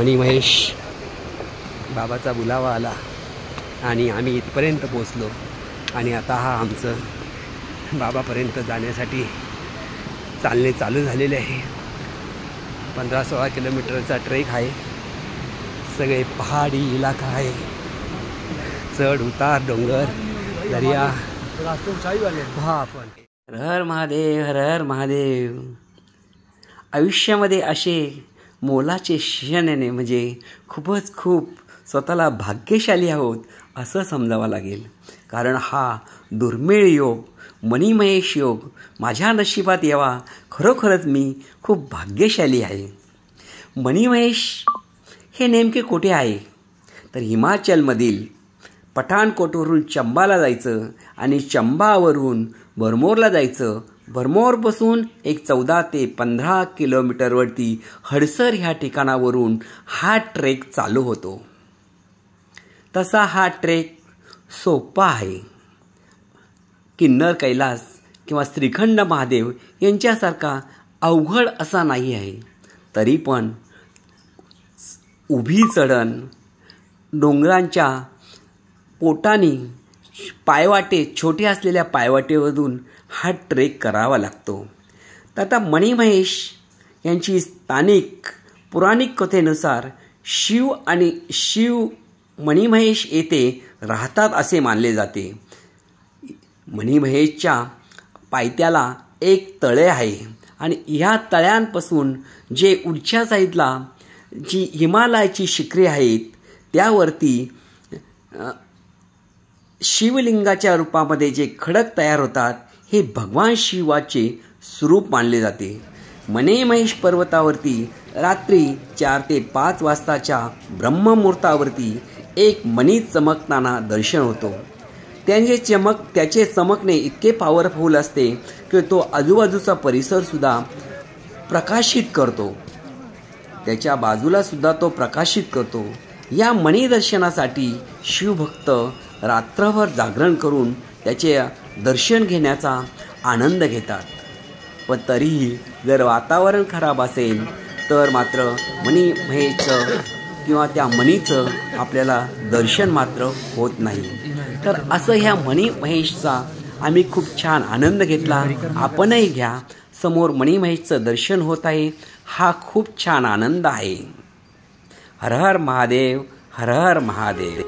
आणि महेश बाबाचा बुलावा आला आणि आम्ही इथपर्यंत पोचलो आणि आता हा आमचं बाबापर्यंत जाण्यासाठी चालणे चालू झालेले आहे। 15-16 किलोमीटरचा ट्रेक आहे। सगळे पहाडी इलाका आहे, चढ उतार, डोंगर, दर्या। हा आपण हर हर महादेव, हर हर महादेव। आयुष्यामध्ये असे मोलाचे क्षण येणे म्हणजे खूप स्वतःला भाग्यशाली आहोत असं समजावं लागेल। कारण हा दुर्मिळ योग, मणिमहेश योग माझ्या नशिबात यावा, खरोखरच मी खूप भाग्यशाली आहे। मणिमहेश हे नेमके कुठे आहे तर हिमाचलमधील पठाणकोटवरून चंबाला जायचं आणि चंबावरून भरमोरला जायचं। भरमोरपासून एक 14 ते 15 किलोमीटरवरती हडसर ह्या ठिकाणावरून हा ट्रेक चालू होतो। तसा हा ट्रेक सोपा आहे। किन्नर कैलास किंवा श्रीखंड महादेव यांच्यासारखा अवघड असा नाही आहे। तरी पण उभी चढण, डोंगरांच्या पोटानी पायवाटे, छोटे असलेल्या पायवाटेवरून हा ट्रेक करावा लागतो। तर आता मणिमहेश यांची स्थानिक पौराणिक कथेनुसार शिव मणिमहेश येथे राहतात असे मानले जाते। मणिमहेशच्या पायथ्याला एक तळे आहे आणि ह्या तळ्यांपासून जे उडच्या साईडला जी हिमालयाची शिखरे आहेत त्यावरती शिवलिंगाच्या रूपामध्ये जे खडक तयार होतात हे भगवान शिवाचे स्वरूप मानले जाते। मणिमहेश पर्वतावरती रात्री 4 ते 5 वाजताच्या ब्रह्ममुहूर्तावरती एक मणी चमकताना दर्शन होतो। त्याचे चमकणे इतके पॉवरफुल असते की तो आजूबाजूचा परिसरसुद्धा प्रकाशित करतो, त्याच्या बाजूला सुद्धा तो प्रकाशित करतो। या मणी दर्शनासाठी शिवभक्त रात्रभर जागरण करून त्याचे दर्शन घेण्याचा आनंद घेतात। पण तरीही जर वातावरण खराब असेल तर मात्र मणिमहेशचं किंवा त्या मणीचं आपल्याला दर्शन मात्र होत नाही। तर असं ह्या मणिमहेशचा आम्ही खूप छान आनंद घेतला। आपणही घ्या। समोर मणिमहेशचं दर्शन होत आहे, हा खूप छान आनंद आहे। हर हर महादेव, हर हर महादेव।